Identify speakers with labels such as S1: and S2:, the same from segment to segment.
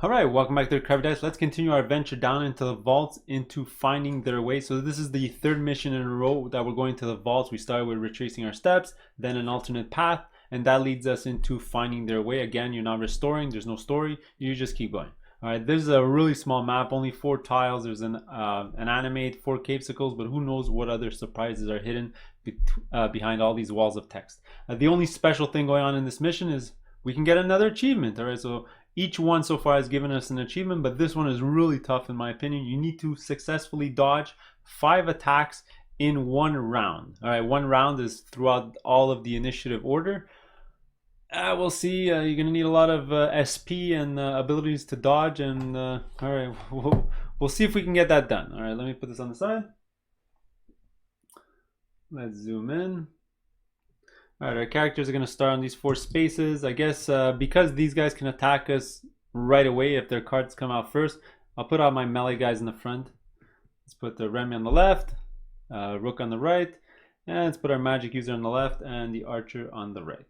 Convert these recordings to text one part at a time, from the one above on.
S1: All right, welcome back to the Crabby Dice. Let's continue our adventure down into the vaults, into finding their way. So this is the third mission in a row that we're going to the vaults. We started with retracing our steps, then an alternate path, and that leads us into finding their way. Again, you're not restoring, there's no story, you just keep going. All right, this is a really small map, only 4 tiles. There's an animate, 4 capsicles, but who knows what other surprises are hidden behind all these walls of text. The only special thing going on in this mission is we can get another achievement. All right, so each one so far has given us an achievement, but this one is really tough in my opinion. You need to successfully dodge 5 attacks in 1 round. All right, 1 round is throughout all of the initiative order. We'll see. You're gonna need a lot of SP and abilities to dodge, and all right, we'll see if we can get that done. All right, let me put this on the side. Let's zoom in. All right, our characters are going to start on these 4 spaces. I guess because these guys can attack us right away if their cards come out first, I'll put out my melee guys in the front. Let's put the Remy on the left, Rook on the right, and let's put our magic user on the left and the archer on the right.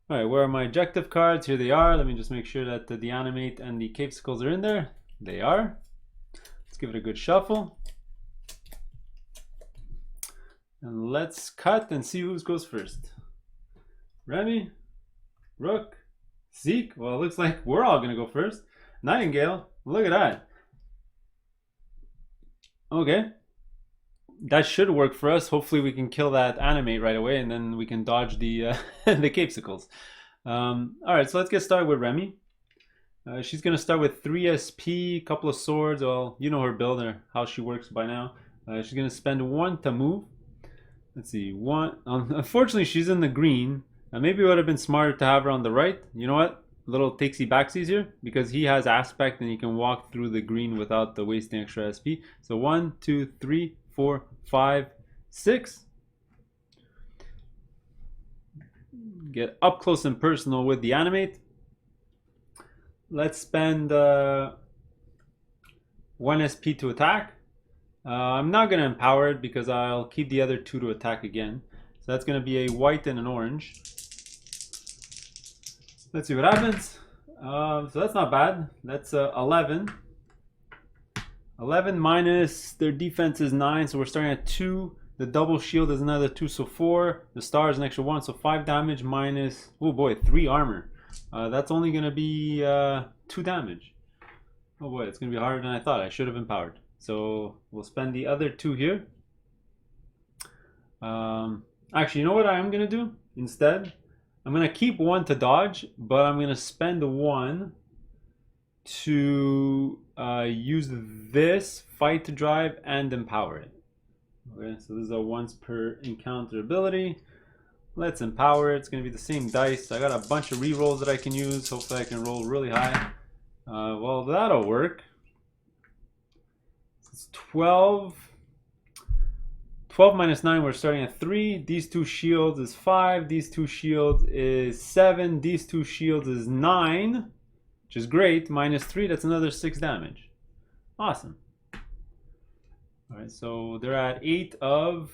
S1: All right, where are my objective cards? Here they are. Let me just make sure that the animate and the capsicles are in there. They are. Let's give it a good shuffle. And let's cut and see who goes first. Remy, Rook, Zeke. Well, it looks like we're all going to go first. Nightingale, look at that. Okay. That should work for us. Hopefully we can kill that animate right away and then we can dodge the the capsicles. Alright, so let's get started with Remy. She's going to start with 3 SP, couple of swords. Well, you know her build or how she works by now. She's going to spend 1 to move. Let's see, 1. Unfortunately, she's in the green. Maybe it would have been smarter to have her on the right. You know what? Little takesy backsies here because he has aspect and he can walk through the green without the wasting extra SP. So 1, 2, 3, 4, 5, 6. Get up close and personal with the animate. Let's spend 1 SP to attack. I'm not going to empower it because I'll keep the other 2 to attack again. So that's going to be a white and an orange. Let's see what happens. So that's not bad. That's 11. 11 minus their defense is 9, so we're starting at 2. The double shield is another 2, so 4. The star is an extra 1, so 5 damage minus, oh boy, 3 armor. That's only going to be 2 damage. Oh boy, it's going to be harder than I thought. I should have empowered. So we'll spend the other 2 here. Actually, you know what I'm going to do instead? I'm going to keep 1 to dodge, but I'm going to spend 1 to use this fight to drive and empower it. Okay, so this is a once per encounter ability. Let's empower it. It's going to be the same dice. I got a bunch of rerolls that I can use. Hopefully I can roll really high. Well, that'll work. It's 12. 12 minus 9, we're starting at 3. These 2 shields is 5. These 2 shields is 7. These 2 shields is 9, which is great. Minus 3, that's another 6 damage. Awesome. All right, so they're at 8 of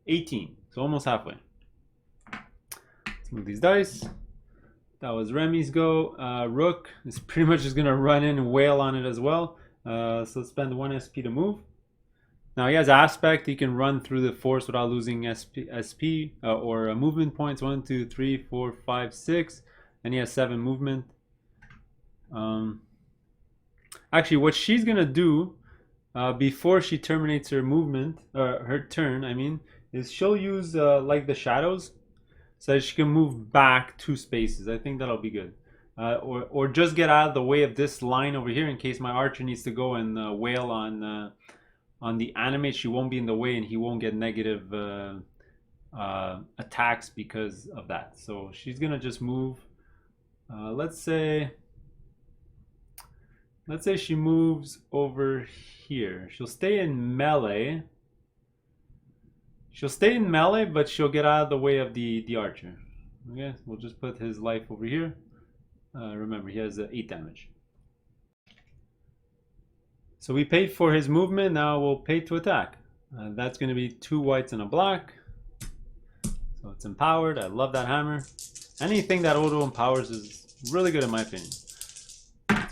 S1: 18, so almost halfway. Let's move these dice. That was Remy's go. Rook is pretty much just going to run in and wail on it as well. So let's spend 1 SP to move. Now he has aspect. He can run through the force without losing SP or movement points. 1, 2, 3, 4, 5, 6. And he has 7 movement. Actually, what she's going to do before she terminates her movement, her turn, I mean, is she'll use like the shadows so that she can move back 2 spaces. I think that'll be good. Or just get out of the way of this line over here in case my archer needs to go and wail on the animate. She won't be in the way and he won't get negative attacks because of that. So she's gonna just move. Let's say she moves over here. She'll stay in melee. She'll stay in melee, but she'll get out of the way of the archer. Okay, we'll just put his life over here. Remember, he has 8 damage. So we paid for his movement, now we'll pay to attack. That's going to be 2 whites and a black. So it's empowered. I love that hammer. Anything that auto empowers is really good in my opinion.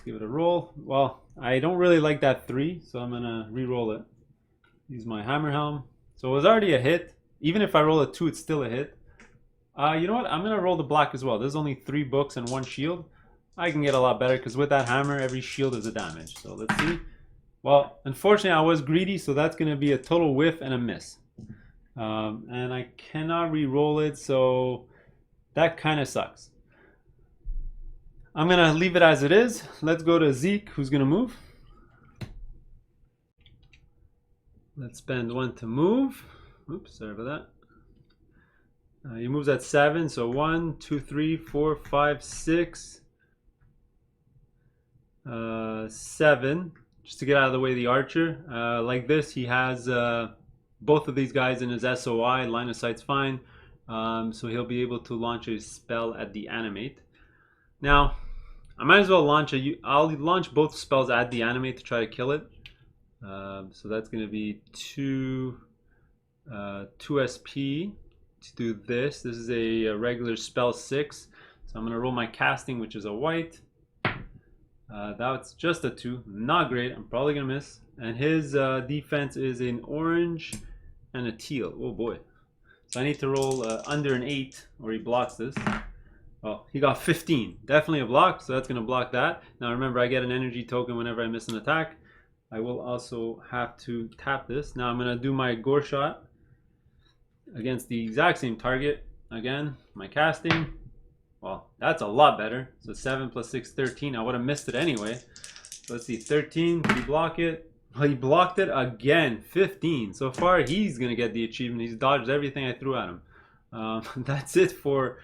S1: give it a roll. Well, I don't really like that 3, so I'm gonna re-roll it. Use my hammer helm. So it was already a hit. Even if I roll a 2, it's still a hit. You know what? I'm gonna roll the black as well. There's only 3 books and 1 shield. I can get a lot better because with that hammer, every shield is a damage. So let's see. Well, unfortunately, I was greedy, so that's gonna be a total whiff and a miss. And I cannot re-roll it, so that kind of sucks. I'm gonna leave it as it is. Let's go to Zeke, who's gonna move. Let's spend 1 to move. Oops, sorry about that. He moves at 7, so 1, 2, 3, 4, 5, 6, 7. Just to get out of the way of the archer. Like this, he has both of these guys in his SOI. Line of sight's fine. So he'll be able to launch a spell at the animate. Now, I might as well launch I'll launch both spells at the animate to try to kill it. So that's going to be 2 SP to do this. This is a regular spell 6. So I'm going to roll my casting, which is a white. That's just a 2. Not great. I'm probably going to miss. And his defense is an orange and a teal. Oh boy. So I need to roll under an 8 or he blocks this. Oh, he got 15. Definitely a block, so that's going to block that. Now remember, I get an energy token whenever I miss an attack. I will also have to tap this. Now I'm going to do my gore shot against the exact same target. Again, my casting. Well, that's a lot better. So 7 plus 6, 13. I would have missed it anyway. So let's see, 13. Did he block it? Well, he blocked it again. 15. So far, he's going to get the achievement. He's dodged everything I threw at him. That's it for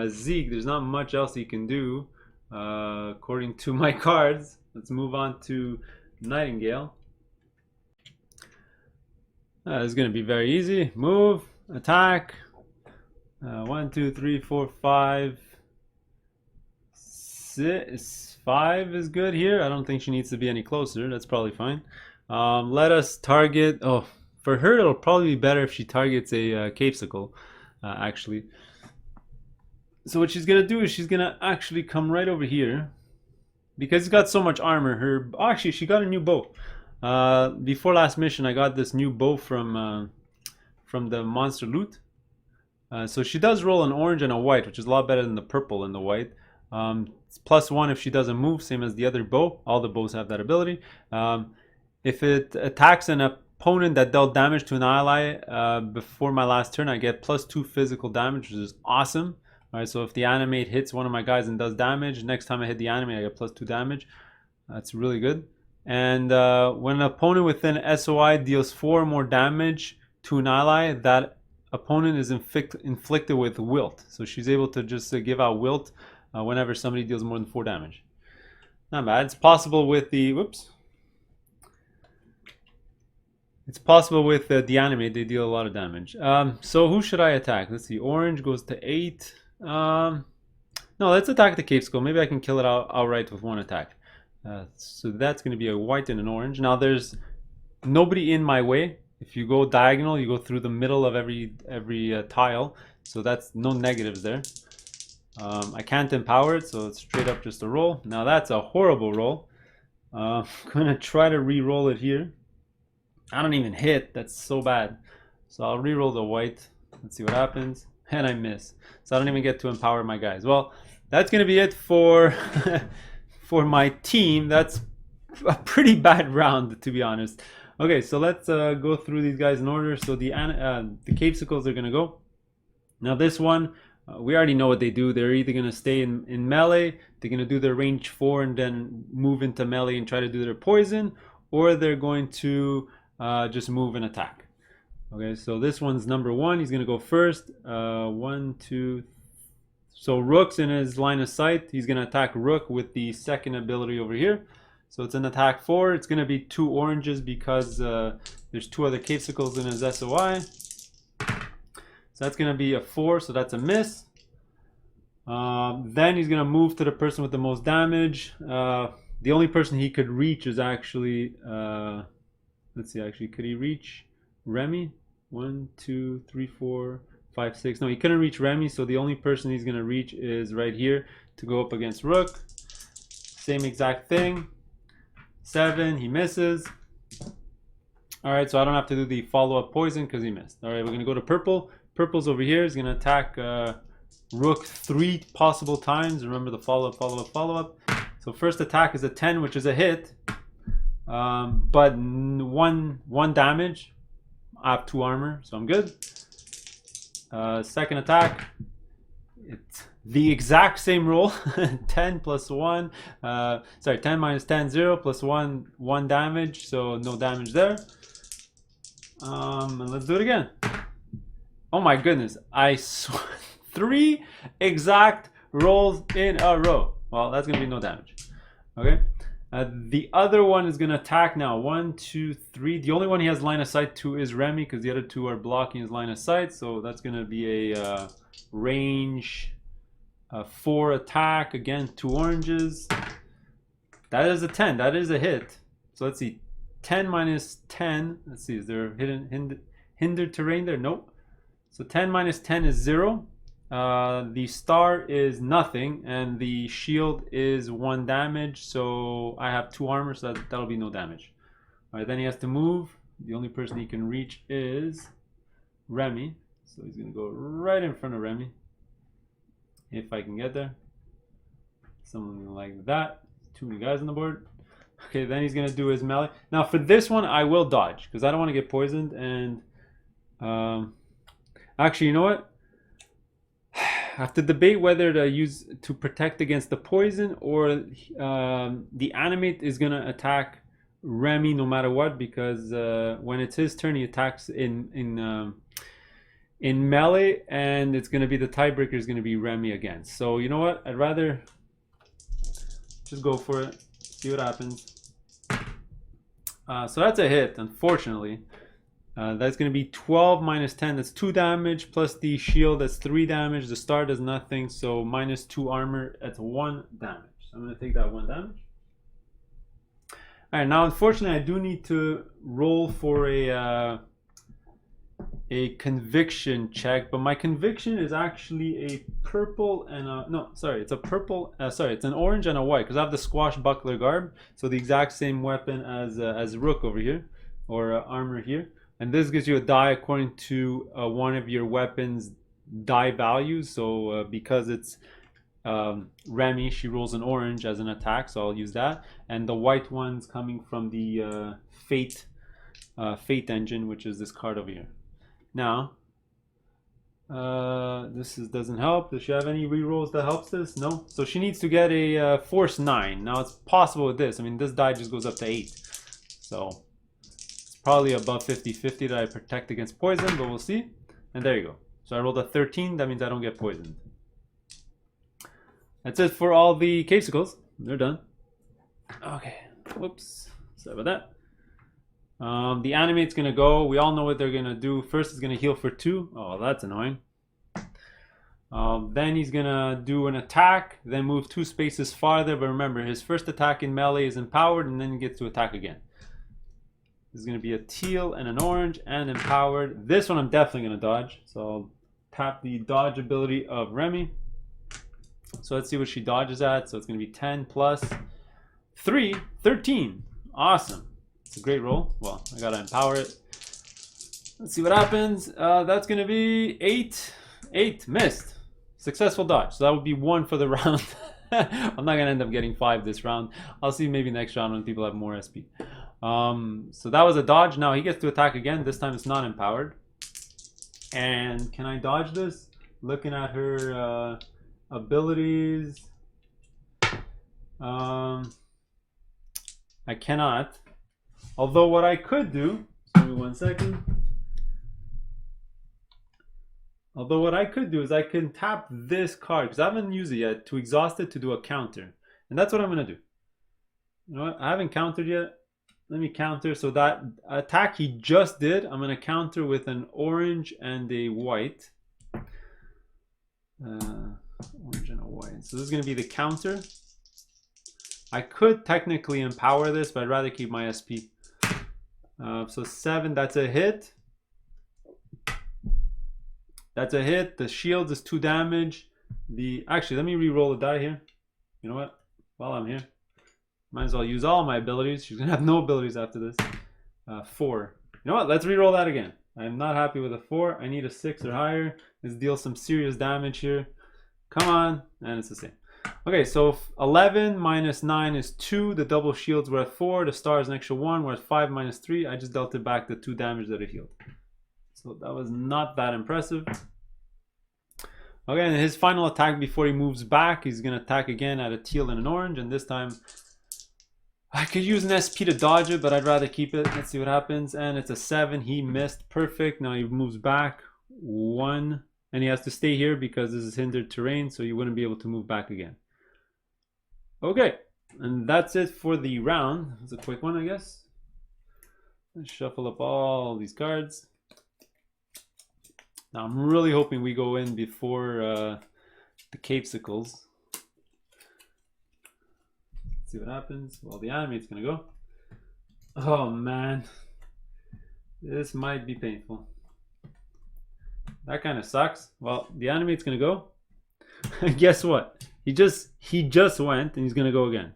S1: Zeke. There's not much else he can do according to my cards. Let's move on to Nightingale. This is going to be very easy. Move, attack. 1, 2, 3, 4, 5, 6. 5 is good here. I don't think she needs to be any closer. That's probably fine. Let us target. Oh, for her, it'll probably be better if she targets a capesicle, actually. So what she's gonna do is she's gonna actually come right over here because he's got so much armor. Actually, she got a new bow. Before last mission, I got this new bow from the monster loot. So she does roll an orange and a white, which is a lot better than the purple and the white. It's +1 if she doesn't move, same as the other bow. All the bows have that ability. If it attacks an opponent that dealt damage to an ally before my last turn, I get +2 physical damage, which is awesome. Alright, so if the animate hits one of my guys and does damage, next time I hit the animate, I get +2 damage. That's really good. And when an opponent within SOI deals 4 more damage to an ally, that opponent is inflicted with wilt. So she's able to just give out wilt whenever somebody deals more than 4 damage. Not bad. It's possible with the... Whoops. It's possible with the animate, they deal a lot of damage. So who should I attack? Let's see. Orange goes to 8. No, let's attack the Cape Skull. Maybe I can kill it outright with 1 attack. So that's going to be a white and an orange. Now there's nobody in my way. If you go diagonal, you go through the middle of every tile. So that's no negatives there. I can't empower it, so it's straight up just a roll. Now that's a horrible roll. I'm going to try to re-roll it here. I don't even hit. That's so bad. So I'll re-roll the white. Let's see what happens. And I miss. So I don't even get to empower my guys. Well, that's going to be it for for my team. That's a pretty bad round, to be honest. Okay, so let's go through these guys in order. So the capesicles are going to go. Now this one, we already know what they do. They're either going to stay in melee, they're going to do their range 4 and then move into melee and try to do their poison, or they're going to just move and attack. Okay, so this one's number 1. He's going to go first. 1, 2. So Rook's in his line of sight. He's going to attack Rook with the second ability over here. So it's an attack 4. It's going to be 2 oranges because there's 2 other capesicles in his SOI. So that's going to be a 4. So that's a miss. Then he's going to move to the person with the most damage. The only person he could reach is actually... let's see, actually, could he reach Remy? 1, 2, 3, 4, 5, 6. No, he couldn't reach Remy, so the only person he's going to reach is right here to go up against Rook. Same exact thing. 7, he misses. All right, so I don't have to do the follow-up poison because he missed. All right, we're gonna go to purple. Purple's over here. He's gonna attack rook 3 possible times. Remember the follow-up, follow-up, follow-up. So first attack is a 10, which is a hit, but one damage. I have 2 armor, so I'm good. Second attack, it's the exact same roll. 10 plus 1, sorry, 10 minus 10, 0 plus 1, 1 damage, so no damage there. And let's do it again. Oh my goodness, I swear, 3 exact rolls in a row. Well, that's gonna be no damage. Okay. The other one is gonna attack now. 1, 2, 3. The only one he has line of sight to is Remy, because the other 2 are blocking his line of sight. So that's gonna be a range 4 attack. Again, 2 oranges. That is a 10. That is a hit. So let's see. 10 minus 10. Let's see. Is there hindered terrain there? Nope. So 10 minus 10 is 0. The star is nothing, and the shield is 1 damage, so I have 2 armor, so that'll be no damage. Alright, then he has to move. The only person he can reach is Remy, so he's gonna go right in front of Remy, if I can get there. Something like that. Too many guys on the board. Okay, then he's gonna do his melee. Now for this one I will dodge, because I don't want to get poisoned, and actually, you know what? I have to debate whether to use to protect against the poison, or the animate is gonna attack Remy no matter what, because when it's his turn he attacks in melee, and it's gonna be the tiebreaker is gonna be Remy again. So you know what? I'd rather just go for it, see what happens. So that's a hit, unfortunately. That's going to be 12 minus 10. That's 2 damage, plus the shield. That's 3 damage. The star does nothing, so minus 2 armor. That's 1 damage. So I'm going to take that 1 damage. All right, now unfortunately I do need to roll for a conviction check, but my conviction is actually a purple and a, no, sorry, it's a purple. Sorry, it's an orange and a white, because I have the swashbuckler garb, so the exact same weapon as Rook over here, or armor here. And this gives you a die according to one of your weapons die values. So because it's Remy, she rolls an orange as an attack, so I'll use that. And the white one's coming from the fate engine, which is this card over here. Now, doesn't help. Does she have any rerolls that helps this? No. So she needs to get a force 9. Now it's possible with this. I mean, this die just goes up to 8. So probably above 50-50 that I protect against poison, but we'll see. And there you go. So I rolled a 13. That means I don't get poisoned. That's it for all the casicles. They're done. Okay. Whoops. Sorry about that. The animate's going to go. We all know what they're going to do. First, it's going to heal for 2. Oh, that's annoying. Then he's going to do an attack. Then move 2 spaces farther. But remember, his first attack in melee is empowered. And then he gets to attack again. This is going to be a teal and an orange and empowered. This one I'm definitely going to dodge. So I'll tap the dodge ability of Remy. So let's see what she dodges at. So it's going to be 10 plus 3, 13. Awesome. It's a great roll. Well, I got to empower it. Let's see what happens. That's going to be 8. 8. Missed. Successful dodge. So that would be 1 for the round. I'm not going to end up getting 5 this round. I'll see maybe next round when people have more SP. So that was a dodge. Now he gets to attack again. This time it's not empowered. And can I dodge this? Looking at her abilities, I cannot. Although what I could do, give me 1 second. Although what I could do is I can tap this card, because I haven't used it yet, to exhaust it to do a counter. And that's what I'm going to do. You know what? I haven't countered yet. Let me counter. So that attack he just did, I'm going to counter with an orange and a white. Orange and a white. So this is going to be the counter. I could technically empower this, but I'd rather keep my SP. So 7, that's a hit. That's a hit. The shield is 2 damage. Actually, let me re-roll the die here. You know what? While I'm here. Might as well use all my abilities. She's gonna have no abilities after this. 4. You know what? Let's re-roll that again. I'm not happy with a 4. I need a 6 or higher. Let's deal some serious damage here. Come on. And it's the same. Okay, so 11 minus 9 is 2. The double shields were at 4. The star is an extra 1. We're at 5 minus 3. I just dealt it back the 2 damage that it healed. So that was not that impressive. Okay, and his final attack before he moves back, he's going to attack again at a teal and an orange. And this time, I could use an SP to dodge it, but I'd rather keep it. Let's see what happens. And it's a 7. He missed. Perfect. Now he moves back 1. And he has to stay here because this is hindered terrain, so he wouldn't be able to move back again. Okay, and that's it for the round. It's a quick one, I guess. Let's shuffle up all these cards. Now I'm really hoping we go in before the Capesicles. Let's see what happens. Well, the animate's gonna go. Oh man, this might be painful. That kind of sucks. Well, the animate's gonna go. Guess what? He just went and he's gonna go again.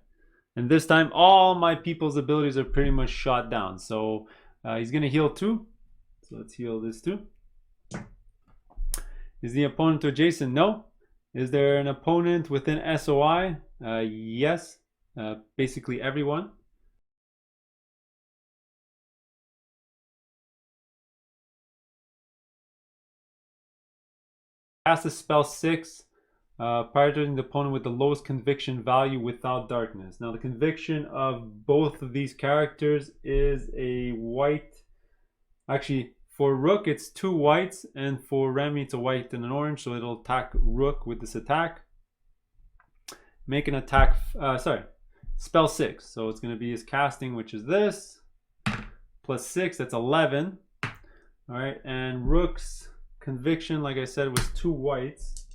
S1: And this time all my people's abilities are pretty much shot down. So he's gonna heal 2. So let's heal this too. Is the opponent adjacent? No. Is there an opponent within SOI? Yes. Basically everyone. Cast a spell 6, prioritizing the opponent with the lowest conviction value without darkness. Now the conviction of both of these characters is a white. Actually, for Rook it's 2 whites, and for Remy it's a white and an orange, so it'll attack Rook with this attack. Make an attack, spell 6. So it's going to be his casting, which is this, plus 6, that's 11. Alright, and Rook's conviction, like I said, was 2 whites.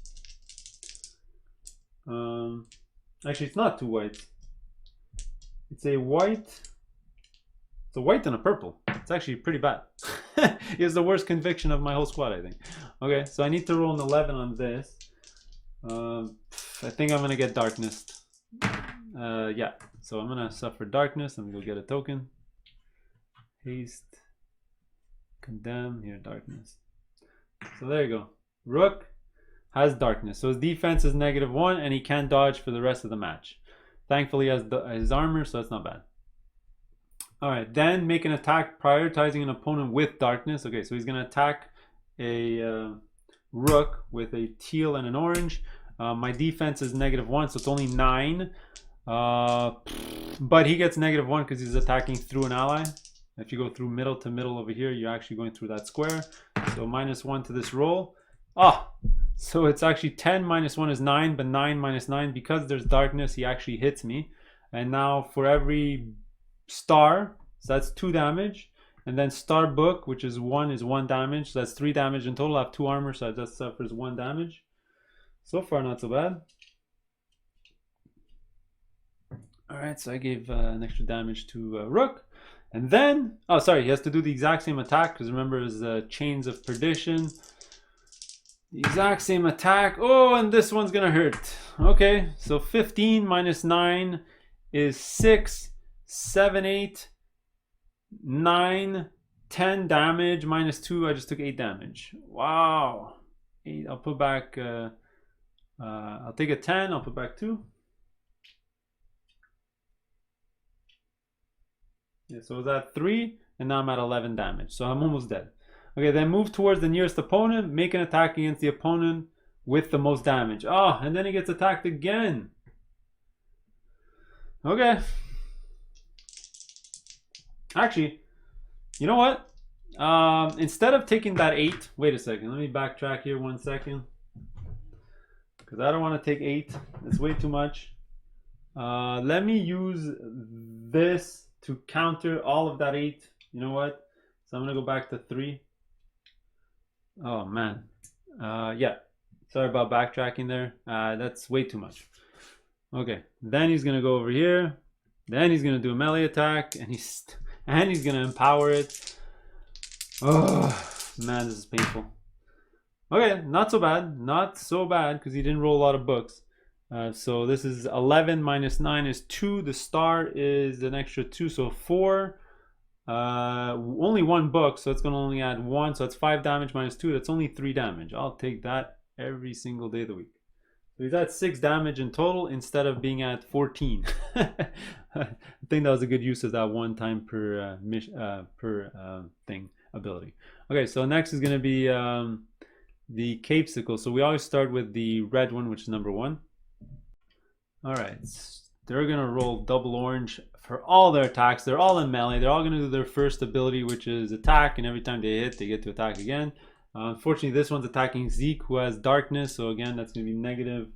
S1: Actually, it's not 2 whites. It's a white. It's a white and a purple. It's actually pretty bad. He has the worst conviction of my whole squad, I think. Okay, so I need to roll an 11 on this. I think I'm gonna get darkness. Yeah, so I'm gonna suffer darkness. I'm gonna go get a token. Haste. Condemn. Here, darkness. So there you go. Rook has darkness. So his defense is -1 and he can't dodge for the rest of the match. Thankfully he has his armor, so that's not bad. Alright, then make an attack prioritizing an opponent with darkness. Okay, so he's going to attack a Rook with a teal and an orange. My defense is -1, so it's only 9. But he gets -1 because he's attacking through an ally. If you go through middle to middle over here, you're actually going through that square. So -1 to this roll. So it's actually 10 minus 1 is 9, but 9 minus 9, because there's darkness, he actually hits me. And now for every star, so that's 2 damage. And then star book, which is 1 damage. So that's 3 damage in total. I have 2 armor, so that just suffers 1 damage. So far, not so bad. Alright, so I gave an extra damage to Rook. And then, oh sorry, he has to do the exact same attack, because remember his Chains of Perdition. The exact same attack. Oh, and this one's gonna hurt. Okay, so 15 minus 9 is 6, 7, 8, 9, 10 damage. Minus 2, I just took 8 damage. Wow. 8, I'll put back, I'll take a 10, I'll put back 2. Yeah, so I was at 3, and now I'm at 11 damage. So I'm almost dead. Okay, then move towards the nearest opponent. Make an attack against the opponent with the most damage. Oh, and then he gets attacked again. Okay. Actually, you know what? Instead of taking that 8, wait a second. Let me backtrack here 1 second. Because I don't want to take 8. It's way too much. Let me use this to counter all of that 8. You know what? So I'm going to go back to 3. Oh man, yeah, sorry about backtracking there. That's way too much. Okay, then he's gonna go over here, then he's gonna do a melee attack, and he's gonna empower it. Oh man, this is painful. Okay, not so bad, because he didn't roll a lot of books. So this is 11 minus 9 is 2. The star is an extra 2, so 4. Only one book, so it's going to only add 1. So it's 5 damage minus 2. That's only 3 damage. I'll take that every single day of the week. So he's at 6 damage in total instead of being at 14. I think that was a good use of that one time per thing ability. Okay, so next is going to be the Capesicle. So we always start with the red one, which is number 1. All right, they're gonna roll double orange for all their attacks. They're all in melee. They're all gonna do their first ability, which is attack, and every time they hit, they get to attack again. Unfortunately, this one's attacking Zeke, who has darkness, so again, that's gonna be negative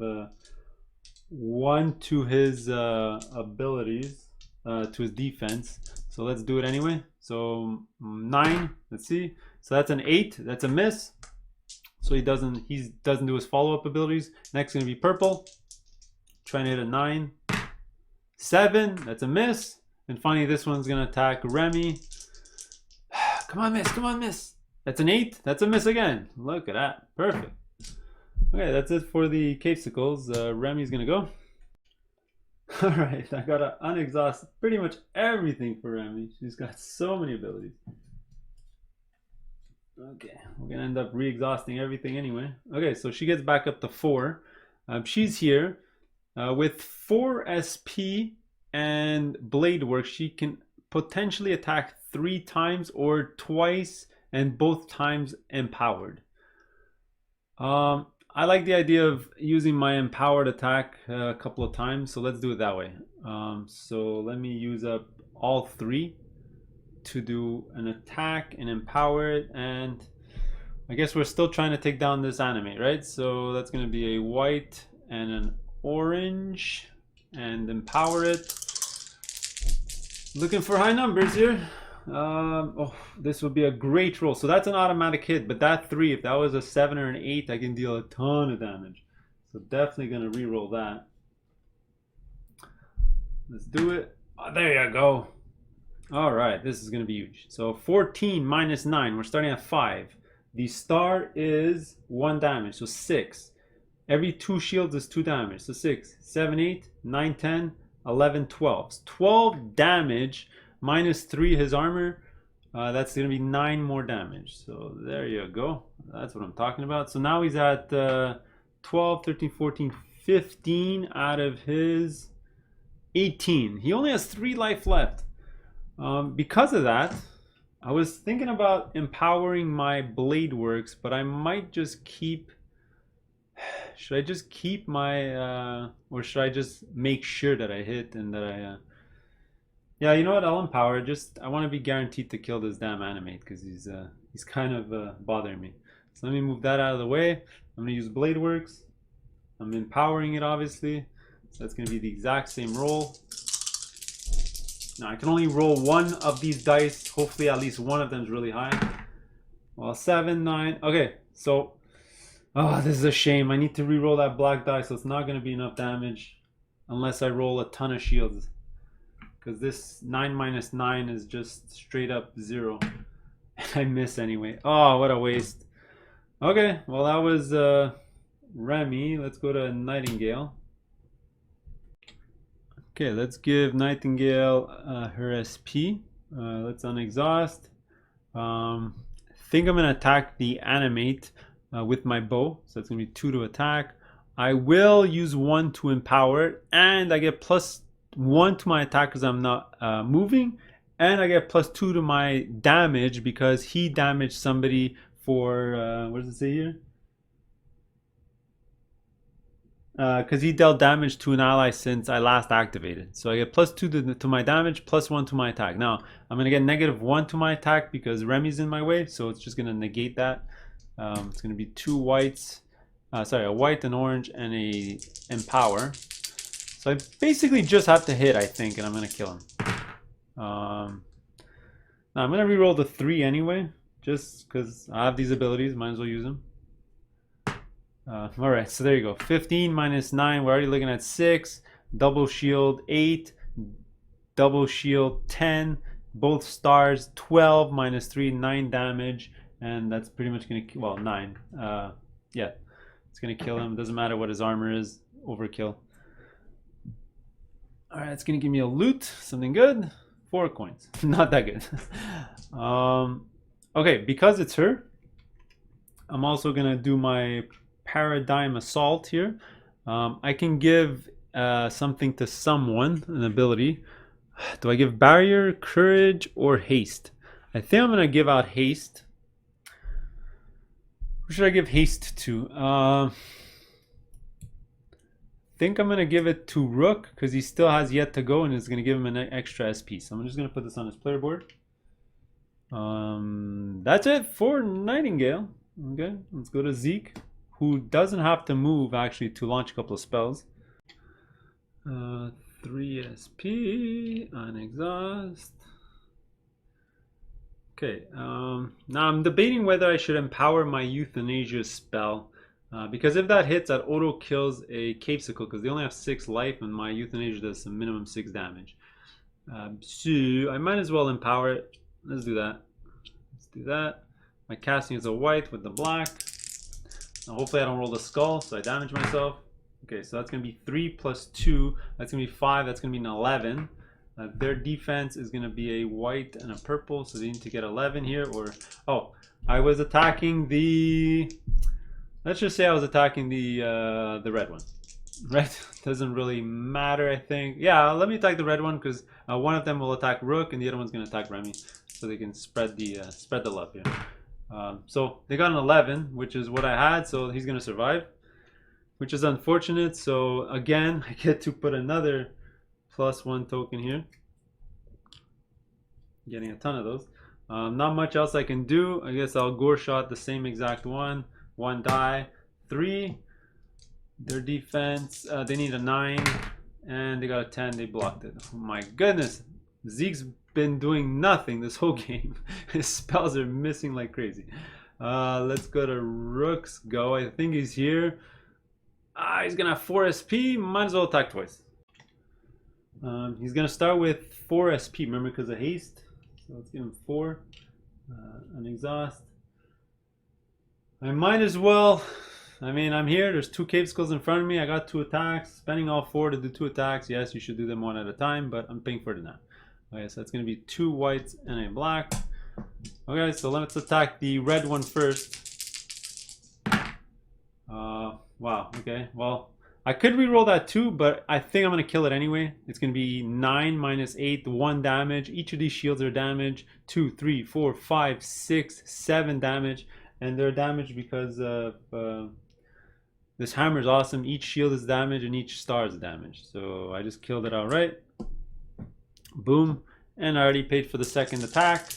S1: 1 to his abilities, to his defense. So let's do it anyway. So 9, let's see. So that's an 8, that's a miss. So he doesn't do his follow-up abilities. Next is gonna be purple. Trying to hit a 9. 7, that's a miss. And finally, this one's gonna attack Remy. Come on, miss, come on, miss. That's an 8, that's a miss again. Look at that, perfect. Okay, that's it for the Capesicles. Remy's gonna go. All right, I gotta unexhaust pretty much everything for Remy. She's got so many abilities. Okay, we're gonna end up re-exhausting everything anyway. Okay, so she gets back up to 4. She's here. With 4 SP and Blade Work, she can potentially attack 3 times or twice, and both times empowered. I like the idea of using my empowered attack a couple of times, so let's do it that way. So let me use up all 3 to do an attack and empower it, and I guess we're still trying to take down this anime, right? So that's going to be a white and an orange, and empower it. Looking for high numbers here. Oh, this would be a great roll. So that's an automatic hit, but that 3, if that was a 7 or an 8, I can deal a ton of damage. So definitely gonna re-roll that. Let's do it. Oh, there you go. All right, this is gonna be huge. So 14 minus 9, we're starting at 5. The star is 1 damage, so 6. Every 2 shields is 2 damage. So 6, 7, 8, 9, 10, 11, 12. 12 damage minus 3 his armor. That's going to be 9 more damage. So there you go. That's what I'm talking about. So now he's at 12, 13, 14, 15 out of his 18. He only has 3 life left. Because of that, I was thinking about empowering my Blade Works, but I might just keep... Should I just keep my, or should I just make sure that I hit and that I, yeah, you know what, I'll empower. I want to be guaranteed to kill this damn animate, because he's kind of bothering me. So let me move that out of the way. I'm going to use Blade Works. I'm empowering it, obviously. So that's going to be the exact same roll. Now, I can only roll 1 of these dice. Hopefully, at least one of them is really high. Well, 7, 9. Okay, so... Oh, this is a shame. I need to re-roll that black die, so it's not going to be enough damage unless I roll a ton of shields. Because this 9 minus 9 is just straight up 0. I miss anyway. Oh, what a waste. Okay, well that was Remy. Let's go to Nightingale. Okay, let's give Nightingale her SP. Let's unexhaust. Think I'm going to attack the animate with my bow, so it's gonna be 2 to attack. I will use 1 to empower it, and I get +1 to my attack because I'm not moving, and I get +2 to my damage because he damaged somebody for what does it say here? Because he dealt damage to an ally since I last activated. So I get +2 to my damage, +1 to my attack. Now I'm gonna get -1 to my attack because Remy's in my way, so it's just gonna negate that. It's going to be 2 whites, a white, an orange, and a empower. So I basically just have to hit, I think, and I'm going to kill him. Now I'm going to re-roll the 3 anyway, just because I have these abilities, might as well use them. Alright, so there you go. 15 minus 9, we're already looking at 6. Double shield, 8. Double shield, 10. Both stars, 12 minus 3, 9 damage. And that's pretty much gonna, well, 9. Yeah, it's gonna kill him. Doesn't matter what his armor is. overkill. All right, it's gonna give me a loot, something good. 4 coins, not that good. Okay, because it's her, I'm also gonna do my paradigm assault here. I can give something to someone, an ability. Do I give barrier, courage, or haste? I think I'm gonna give out haste. Who should I give haste to? I think I'm gonna give it to Rook because he still has yet to go and it's gonna give him an extra SP. So I'm just gonna put this on his player board. That's it for Nightingale. Okay, let's go to Zeke, who doesn't have to move actually to launch a couple of spells. 3 SP on exhaust. Okay, now I'm debating whether I should empower my Euthanasia spell. Because if that hits, that auto kills a Capesicle because they only have 6 life and my Euthanasia does a minimum 6 damage. So I might as well empower it. Let's do that. Let's do that. My casting is a white with the black. Now hopefully I don't roll the skull so I damage myself. Okay, so that's going to be 3 plus 2. That's going to be 5. That's going to be an 11. Their defense is going to be a white and a purple, so they need to get 11 here. Or oh, I was attacking the. Let's just say I was attacking the red one, right? Doesn't really matter, I think. Yeah, let me attack the red one because one of them will attack Rook and the other one's going to attack Remy, so they can spread the love here. So they got an 11, which is what I had, so he's going to survive, which is unfortunate. So again, I get to put another +1 token here. Getting a ton of those. Not much else I can do. I guess I'll gore shot the same exact one. 1 die. 3. Their defense, they need a 9. And they got a 10. They blocked it. Oh my goodness. Zeke's been doing nothing this whole game. His spells are missing like crazy. Let's go to Rook's go. I think he's here. He's going to have 4 SP. Might as well attack twice. He's going to start with 4 SP. Remember, because of haste. So let's give him 4. An exhaust. I might as well. I mean, I'm here. There's 2 Capesicles in front of me. I got 2 attacks. Spending all 4 to do 2 attacks. Yes, you should do them one at a time, but I'm paying for it now. Okay, so that's going to be 2 whites and a black. Okay, so let's attack the red one first. Wow, okay. Well, I could reroll that too, but I think I'm going to kill it anyway. It's going to be 9 minus 8, 1 damage. Each of these shields are damage. 2, 3, 4, 5, 6, 7 damage. And they're damaged because of this hammer is awesome. Each shield is damaged and each star is damaged. So I just killed it outright. Boom. And I already paid for the second attack.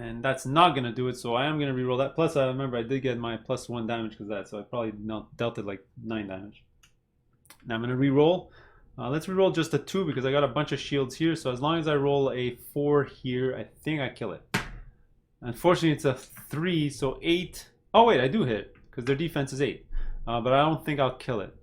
S1: And that's not going to do it, so I am going to reroll that. Plus, I remember I did get my +1 damage because of that, so I probably dealt it like 9 damage. Now I'm going to reroll. Let's reroll just a 2 because I got a bunch of shields here, so as long as I roll a 4 here, I think I kill it. Unfortunately, it's a 3, so 8. Oh wait, I do hit because their defense is 8. But I don't think I'll kill it.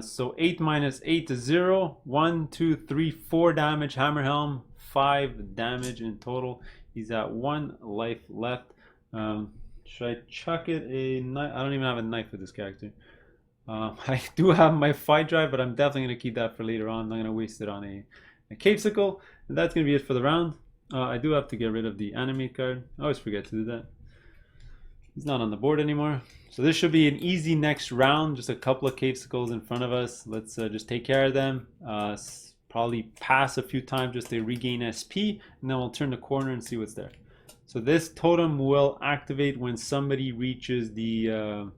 S1: So 8 minus 8 is 0. 1, 2, 3, 4 damage. Hammer Helm, 5 damage in total. He's at 1 life left. Should I chuck it a knife? I don't even have a knife with this character. I do have my fight drive, but I'm definitely going to keep that for later on. I'm not going to waste it on a Capesicle. And that's going to be it for the round. I do have to get rid of the animate card. I always forget to do that. He's not on the board anymore. So this should be an easy next round. Just a couple of Capesicles in front of us. Let's just take care of them. Probably pass a few times just to regain SP, and then we'll turn the corner and see what's there. So this totem will activate when somebody reaches the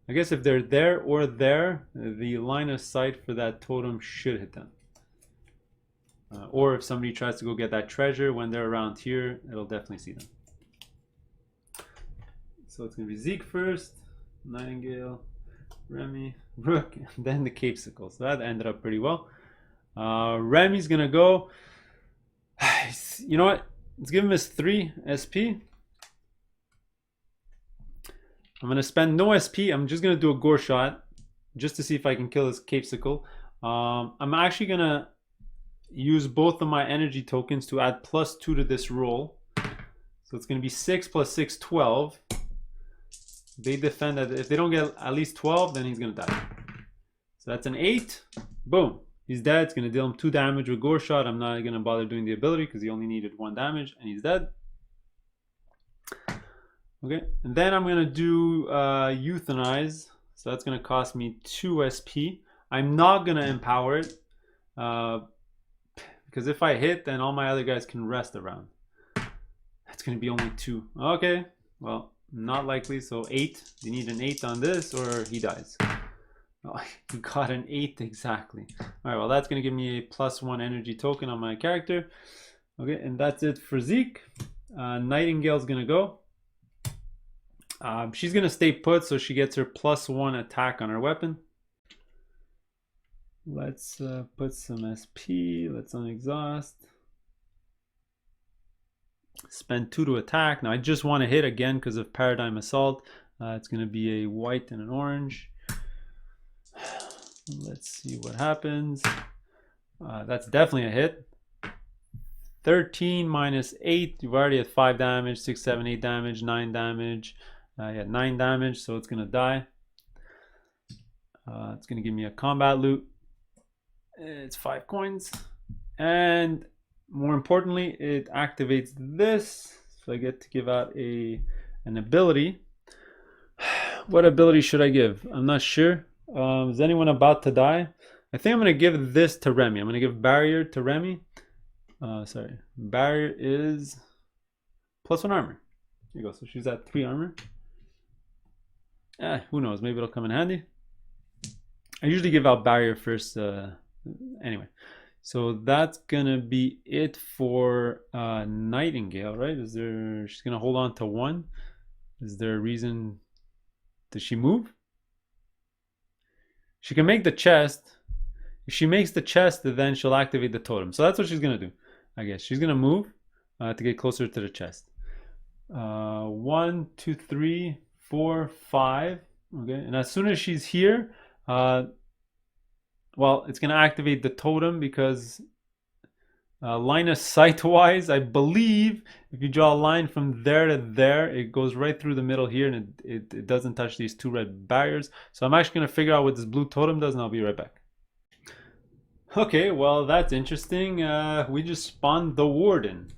S1: I guess if they're there or there, the line of sight for that totem should hit them. Or if somebody tries to go get that treasure when they're around here, it'll definitely see them. So it's going to be Zeke first, Nightingale, Remy, Rook, and then the Capesicle. So that ended up pretty well. Remy's gonna go. You know what? Let's give him his 3 SP. I'm gonna spend no SP. I'm just gonna do a gore shot just to see if I can kill this Capesicle. I'm actually gonna use both of my energy tokens to add +2 to this roll. So it's gonna be 6 plus 6, 12. They defend that if they don't get at least 12, then he's gonna die. So that's an 8. Boom. He's dead. It's gonna deal him 2 damage with Gore Shot. I'm not gonna bother doing the ability because he only needed 1 damage and he's dead. Okay, and then I'm gonna do Euthanize. So that's gonna cost me 2 SP. I'm not gonna empower it because if I hit, then all my other guys can rest around. That's gonna be only 2. Okay, well, not likely. So 8. You need an 8 on this, or he dies. Oh, you got an 8 exactly. All right, well, that's gonna give me a +1 energy token on my character. Okay, and that's it for Zeke. Nightingale's gonna go. She's gonna stay put, so she gets her +1 attack on her weapon. Let's put some SP. Let's unexhaust. Spend 2 to attack. Now I just want to hit again because of Paradigm Assault. It's gonna be a white and an orange. Let's see what happens. That's definitely a hit. 13 minus 8. You've already had 5 damage, 6, 7, 8 damage, 9 damage. You had 9 damage, so it's gonna die. It's gonna give me a combat loot. It's 5 coins, and more importantly, it activates this, so I get to give out an ability. What ability should I give? I'm not sure. Is anyone about to die? I think I'm gonna give this to Remy. I'm gonna give Barrier to Remy. Sorry, Barrier is +1 armor. There you go. So she's at 3 armor. Who knows? Maybe it'll come in handy. I usually give out Barrier first. Anyway, so that's gonna be it for Nightingale, right? She's gonna hold on to 1. Is there a reason? Does she move? She can make the chest. If she makes the chest, then she'll activate the totem. So that's what she's gonna do. I guess she's gonna move to get closer to the chest. 1, 2, 3, 4, 5. Okay, and as soon as she's here, well, it's gonna activate the totem because line of sight wise, I believe if you draw a line from there to there, it goes right through the middle here, and it doesn't touch these 2 red barriers. So I'm actually gonna figure out what this blue totem does, and I'll be right back. Okay, well, that's interesting. We just spawned the Warden.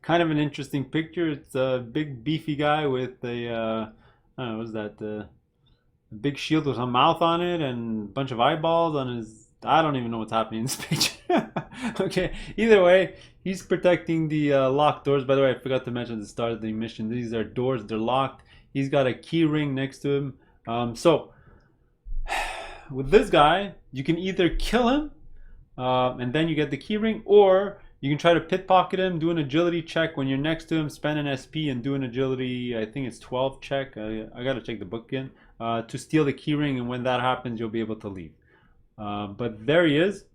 S1: Kind of an interesting picture. It's a big beefy guy with a I don't know, what is that, a big shield with a mouth on it and a bunch of eyeballs on his. I don't even know what's happening in this picture. Okay, either way, he's protecting the locked doors. By the way, I forgot to mention at the start of the mission, these are doors, they're locked. He's got a key ring next to him. So with this guy, you can either kill him and then you get the key ring, or you can try to pickpocket him, do an agility check when you're next to him, spend an SP and do an agility, I think it's 12 check. I gotta check the book again, to steal the key ring, and when that happens, you'll be able to leave. But there he is.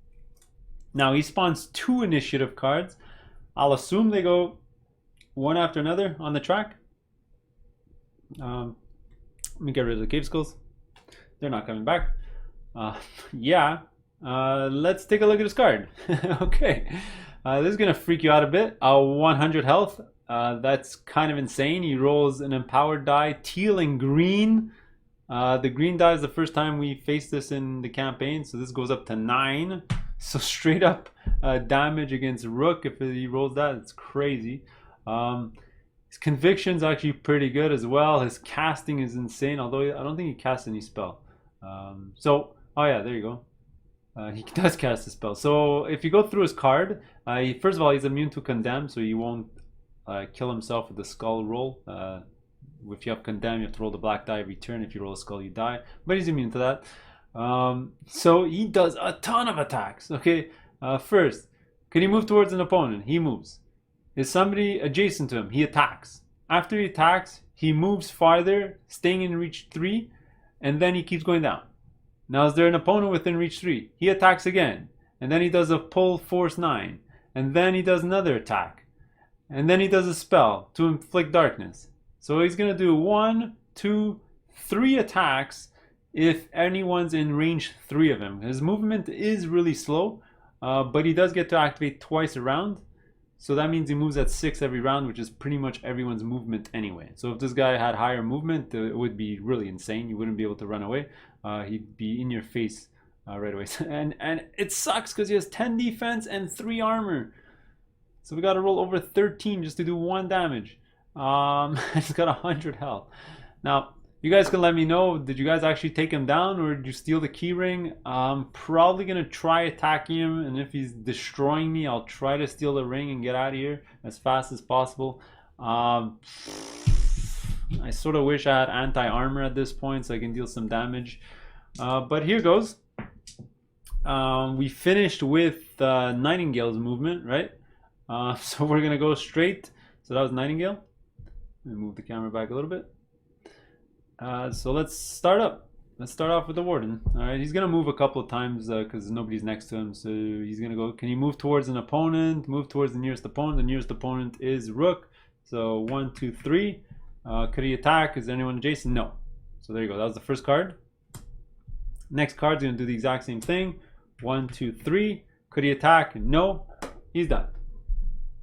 S1: Now he spawns 2 initiative cards. I'll assume they go one after another on the track. Let me get rid of the cave skulls. They're not coming back. Yeah. Let's take a look at his card. Okay. This is gonna freak you out a bit. 100 health. That's kind of insane. He rolls an empowered die, teal and green. The green die is the first time we faced this in the campaign, so this goes up to 9. So straight up damage against Rook if he rolls that. It's crazy. His conviction's actually pretty good as well. His casting is insane, although I don't think he casts any spell. Oh yeah, there you go. He does cast a spell. So if you go through his card, first of all, he's immune to Condemn, so he won't kill himself with the skull roll. If you have Condemn, you have to roll the black die every turn. If you roll a skull, you die. But he's immune to that. So he does a ton of attacks. Okay, first, can he move towards an opponent? He moves. Is somebody adjacent to him? He attacks. After he attacks, he moves farther, staying in reach 3, and then he keeps going down. Now, is there an opponent within reach 3? He attacks again, and then he does a pull force 9, and then he does another attack, and then he does a spell to inflict darkness. So he's gonna do 1, 2, 3 attacks if anyone's in range 3 of him. His movement is really slow, but he does get to activate twice a round. So that means he moves at 6 every round, which is pretty much everyone's movement anyway. So if this guy had higher movement, it would be really insane. You wouldn't be able to run away. He'd be in your face right away. And it sucks because he has 10 defense and 3 armor. So we got to roll over 13 just to do 1 damage. He's got 100 health. Now, you guys can let me know, did you guys actually take him down or did you steal the key ring? I'm probably going to try attacking him, and if he's destroying me, I'll try to steal the ring and get out of here as fast as possible. I sort of wish I had anti-armor at this point so I can deal some damage. But here goes. We finished with Nightingale's movement, right? So we're going to go straight. So that was Nightingale. Let me move the camera back a little bit. So let's start up. Let's start off with the Warden. All right, he's gonna move a couple of times because nobody's next to him. So he's gonna go. Can you move towards an opponent? Move towards the nearest opponent. The nearest opponent is Rook. So 1, 2, 3. Could he attack? Is there anyone adjacent? No. So there you go. That was the first card. Next card's gonna do the exact same thing. 1, 2, 3. Could he attack? No. He's done.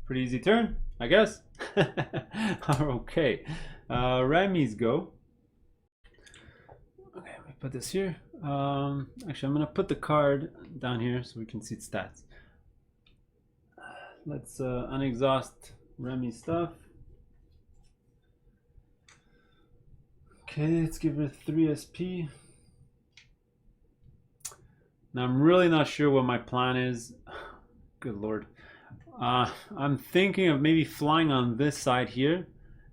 S1: Pretty easy turn, I guess. Okay. Remy's go. Okay, let me put this here. Actually, I'm gonna put the card down here so we can see its stats. Let's unexhaust Remy's stuff. Okay, let's give her 3 SP. Now I'm really not sure what my plan is. Good lord. I'm thinking of maybe flying on this side here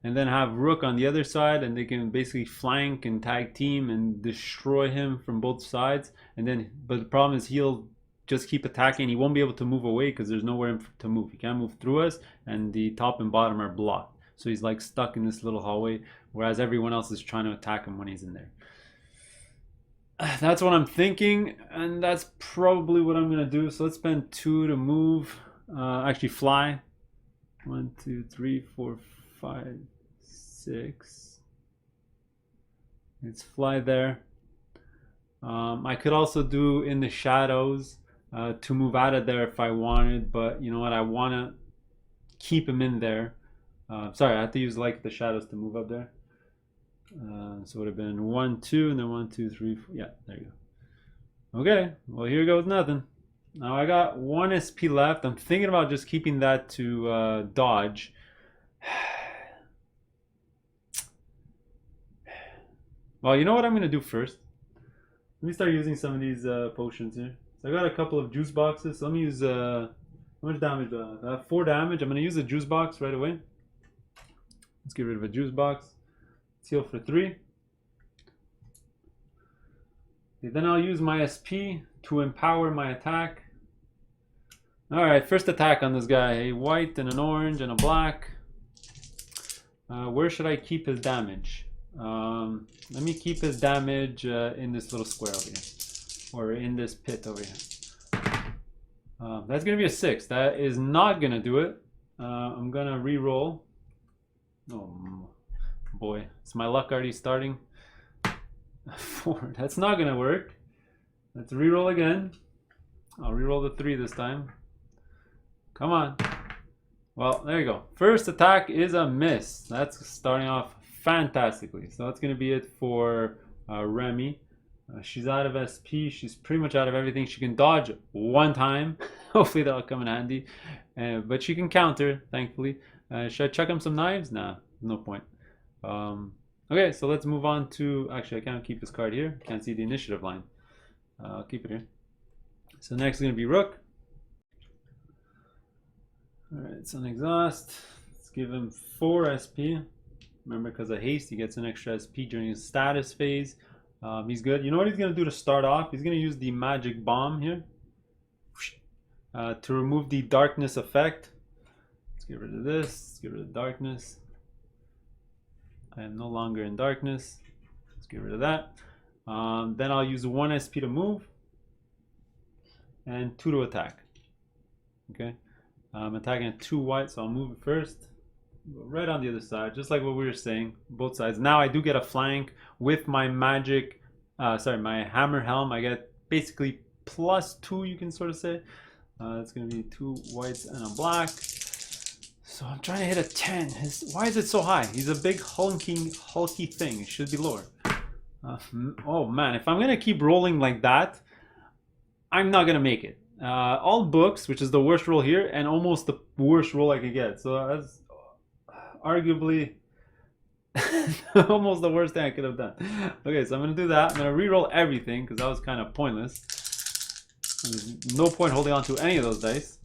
S1: and then have Rook on the other side, and they can basically flank and tag team and destroy him from both sides. And then, but the problem is he'll just keep attacking. He won't be able to move away because there's nowhere to move. He can't move through us, and the top and bottom are blocked. So he's like stuck in this little hallway, whereas everyone else is trying to attack him when he's in there. That's what I'm thinking, and that's probably what I'm gonna do. So let's spend 2 to move. Actually fly. 1, 2, 3, 4, 5, 6. Let's fly there. I could also do in the shadows to move out of there if I wanted, but you know what, I want to keep him in there. Sorry, I have to use like the shadows to move up there. So it would have been 1, 2, and then 1, 2, 3, 4. Yeah, there you go. Okay, well here goes nothing. Now I got 1 SP left. I'm thinking about just keeping that to dodge. Well, you know what I'm going to do first? Let me start using some of these potions here. So I got a couple of juice boxes. So let me use, how much damage do I have? I have 4 damage. I'm going to use a juice box right away. Let's get rid of a juice box. Let's heal for 3. Okay, then I'll use my SP to empower my attack. Alright, first attack on this guy. A white and an orange and a black. Where should I keep his damage? Let me keep his damage in this little square over here. Or in this pit over here. That's going to be a 6. That is not going to do it. I'm going to re-roll. Oh boy, is my luck already starting? 4. That's not going to work. Let's re-roll again. I'll re-roll the 3 this time. Come on. Well, there you go. First attack is a miss. That's starting off fantastically. So that's going to be it for Remy. She's out of SP. She's pretty much out of everything. She can dodge 1 time. Hopefully that'll come in handy. But she can counter, thankfully. Should I chuck him some knives? Nah, no point. Okay, so let's move on to... Actually, I can't keep this card here. Can't see the initiative line. I'll keep it here. So next is going to be Rook. Alright, so exhaust. Let's give him 4 SP. Remember, because of haste, he gets an extra SP during his status phase. He's good. You know what he's going to do to start off? He's going to use the magic bomb here to remove the darkness effect. Let's get rid of this. Let's get rid of darkness. I am no longer in darkness. Let's get rid of that. Then I'll use 1 SP to move and 2 to attack. Okay. I'm attacking at 2 white, so I'll move it first. Go right on the other side, just like what we were saying, both sides. Now I do get a flank with my magic, my hammer helm. I get basically +2, you can sort of say. It's going to be 2 whites and a black. So I'm trying to hit a 10. Why is it so high? He's a big hulky thing. It should be lower. Oh man, if I'm gonna keep rolling like that, I'm not gonna make it. All books, which is the worst roll here, and almost the worst roll I could get. So that's arguably almost the worst thing I could have done. Okay, so I'm gonna do that. I'm gonna re-roll everything because that was kind of pointless. There's no point holding on to any of those dice.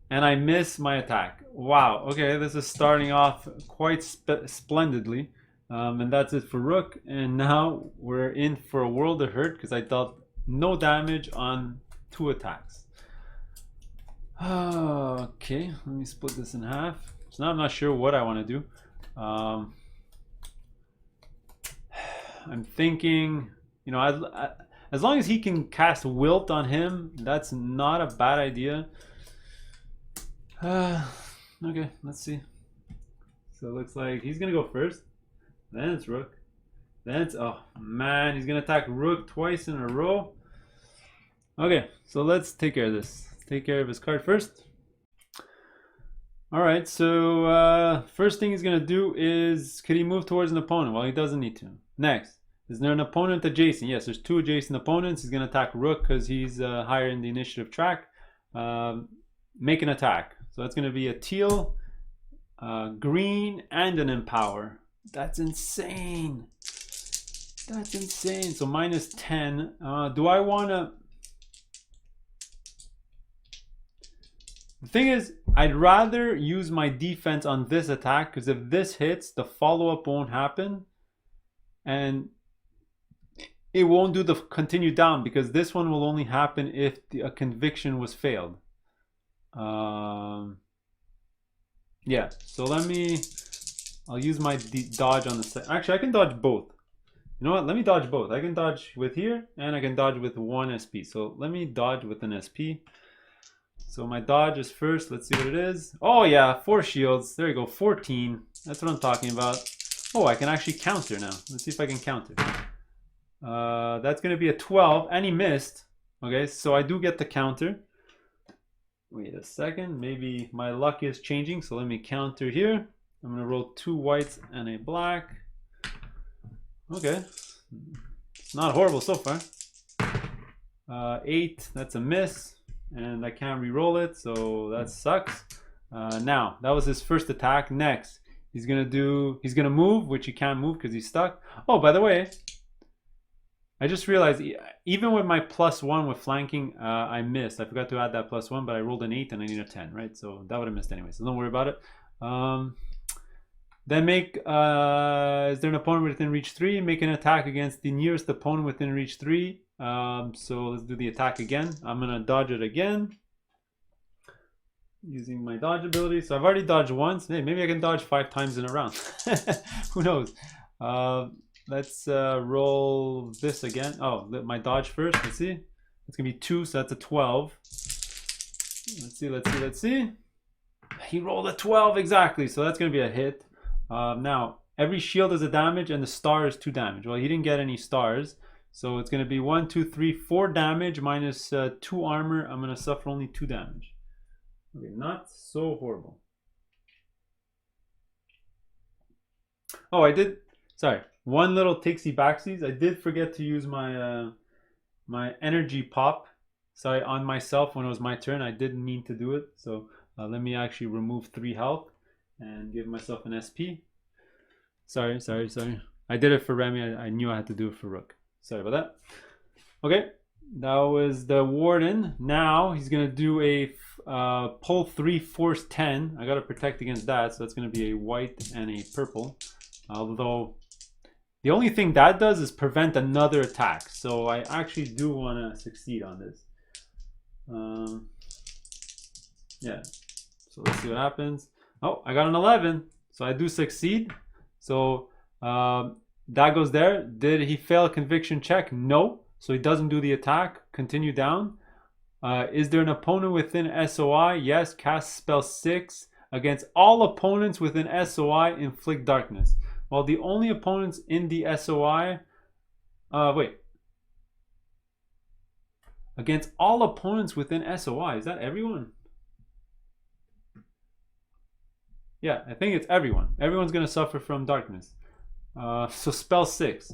S1: And I miss my attack. Wow, okay, this is starting off quite splendidly. And that's it for Rook. And now we're in for a world of hurt because I dealt no damage on 2 attacks. Okay, let me split this in half. So now I'm not sure what I want to do. I'm thinking, you know, as long as he can cast Wilt on him, that's not a bad idea. Okay, let's see. So it looks like he's gonna go first. Then it's Rook. Then it's, oh man, he's gonna attack Rook twice in a row. Okay, so let's take care of this. Let's take care of his card first. Alright, so first thing he's gonna do is, could he move towards an opponent? Well, he doesn't need to. Next, is there an opponent adjacent? Yes, there's 2 adjacent opponents. He's gonna attack Rook because he's higher in the initiative track. Make an attack. So that's going to be a teal, green, and an empower. That's insane. That's insane. So minus 10. Do I want to... The thing is, I'd rather use my defense on this attack because if this hits, the follow-up won't happen. And it won't do the continue down because this one will only happen if a conviction was failed. Yeah, so I'll use my dodge on the side. Actually, I can dodge both. You know what? Let me dodge both. I can dodge with here and I can dodge with 1 SP. So let me dodge with an SP. So my dodge is first. Let's see what it is. Oh yeah, 4 shields. There you go, 14. That's what I'm talking about. Oh, I can actually counter now. Let's see if I can counter. That's going to be a 12 and he missed. Okay, so I do get the counter. Wait a second, maybe my luck is changing, so let me counter here. I'm gonna roll 2 whites and a black. Okay, it's not horrible so far. 8, that's a miss, and I can't re-roll it, so that sucks. Now, that was his first attack. Next, he's gonna move, which he can't move because he's stuck. Oh, by the way, I just realized, even with my +1 with flanking, I missed. I forgot to add that +1, but I rolled an 8 and I need a 10, right? So that would have missed anyway, so don't worry about it. Then make, is there an opponent within reach 3? Make an attack against the nearest opponent within reach 3. So let's do the attack again. I'm going to dodge it again. Using my dodge ability. So I've already dodged once. Hey, maybe I can dodge 5 times in a round. Who knows? Let's roll this again. Oh, my dodge first. Let's see. It's gonna be 2, so that's a 12. Let's see. He rolled a 12 exactly, so that's gonna be a hit. Now every shield is a damage, and the star is 2 damage. Well, he didn't get any stars, so it's gonna be 1, 2, 3, 4 damage minus 2 armor. I'm gonna suffer only 2 damage. Okay, not so horrible. Oh, I did. Sorry. One little takesy backsies. I did forget to use my my energy pop. Sorry, on myself when it was my turn. I didn't mean to do it. So let me actually remove 3 health and give myself an SP. Sorry. I did it for Remy. I knew I had to do it for Rook. Sorry about that. Okay, that was the Warden. Now he's gonna do a pull 3, force 10. I gotta protect against that, so that's gonna be a white and a purple. Although the only thing that does is prevent another attack. So I actually do want to succeed on this. Yeah. So let's see what happens. Oh, I got an 11. So I do succeed. So that goes there. Did he fail a conviction check? No. So he doesn't do the attack. Continue down. Is there an opponent within SOI? Yes. Cast spell 6. Against all opponents within SOI, inflict darkness. Well, the only opponents in the SOI, wait. Against all opponents within SOI, is that everyone? Yeah, I think it's everyone. Everyone's gonna suffer from darkness. So spell 6.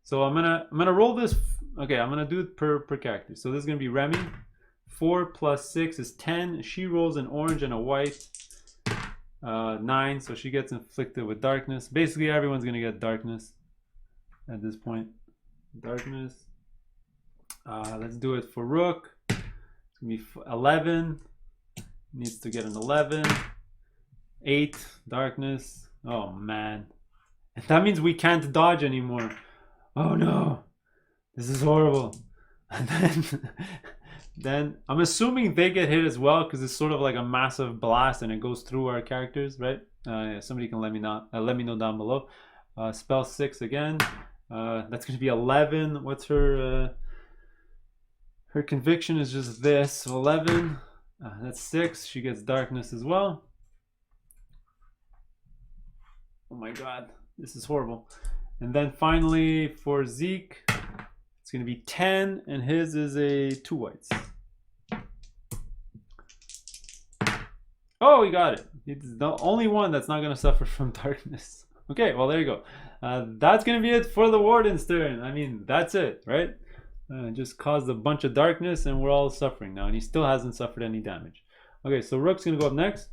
S1: So I'm gonna roll this. Okay, I'm gonna do it per character. So this is gonna be Remy. 4 plus 6 is 10. She rolls an orange and a white. 9, so she gets inflicted with darkness. Basically, everyone's gonna get darkness at this point. Darkness. Let's do it for Rook. It's gonna be 11. Needs to get an 11. 8, darkness. Oh man. That means we can't dodge anymore. Oh no. This is horrible. And then I'm assuming they get hit as well because it's sort of like a massive blast and it goes through our characters, right? Yeah, somebody can let me know down below. Spell 6 again. That's going to be 11. What's her her conviction is just this. So 11. That's 6. She gets darkness as well. Oh my god, this is horrible. And then finally for Zeke, it's going to be 10, and his is a 2 whites. Oh, he got it. It's the only one that's not going to suffer from darkness. Okay, well, there you go. That's going to be it for the Warden's turn. I mean, that's it, right? Just caused a bunch of darkness, and we're all suffering now, and he still hasn't suffered any damage. Okay, so Rook's going to go up next.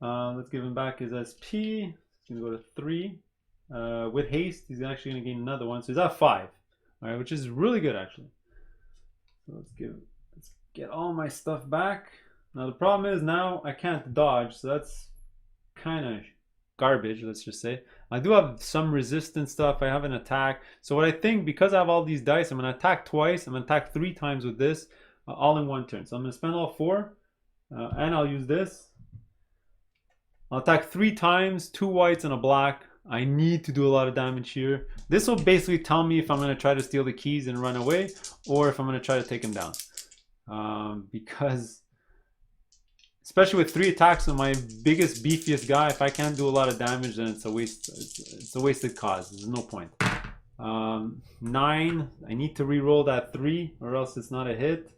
S1: Let's give him back his SP. He's going to go to 3. With haste, he's actually going to gain another one, so he's at 5. All right, which is really good, actually. So let's get all my stuff back. Now the problem is now I can't dodge, so that's kind of garbage, let's just say. I do have some resistance stuff. I have an attack. So what I think, because I have all these dice, I'm going to attack twice. I'm going to attack 3 times with this, all in one turn. So I'm going to spend all 4, and I'll use this. I'll attack 3 times, 2 whites and a black. I need to do a lot of damage here. This will basically tell me if I'm going to try to steal the keys and run away, or if I'm going to try to take him down. Because, especially with 3 attacks on my biggest, beefiest guy, if I can't do a lot of damage, then it's a waste. It's a wasted cause. There's no point. 9. I need to re-roll that 3, or else it's not a hit.